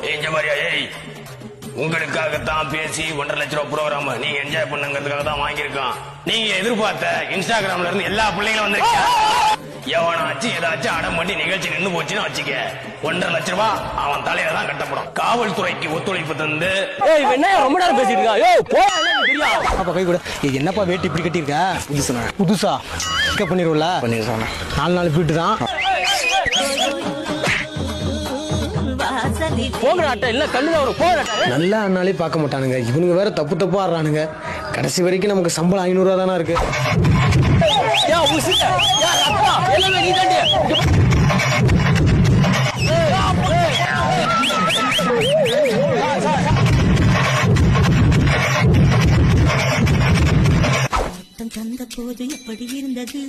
ஏஞ்ச மாதிரியா? ஏய், உங்களுக்காகத்தான் பேசி 1.5 லட்ச ரூபாய் ப்ரோக்ராம் நீங்க என்ஜாய் பண்ணுங்கிறதுக்காக தான் வாங்கியிருக்கோம். நீங்க எதிர்பார்த்த இன்ஸ்டாகிராம்ல இருந்து எல்லா பிள்ளைங்களும் வந்திருக்கீங்க. எவனாச்சும் ஏதாச்சும் அடம் பண்ணி நிகழ்ச்சி நின்று போச்சுன்னு வச்சுக்க, 1.5 லட்ச ரூபாய் அவன் தலையில தான் கட்டப்படும். காவல்துறைக்கு ஒத்துழைப்பு தந்து ரொம்ப நேரம் பேசிட்டு இருக்கா? அப்பா கை கூட என்னப்பா வேட்டி இப்படி கட்டியிருக்க? புதுசா பிக்கப் பண்ணிடுவோம்ல? 4 வீட்டு தான். நல்லா அண்ணாலே பார்க்க மாட்டானுங்க. இவனுங்க வேற தப்பு தப்பா ஆடுறானுங்க. கடைசி வரைக்கும் நமக்கு சம்பளம் 500 ரூபா தானே இருக்கு. தந்த போது எப்படி இருந்தது?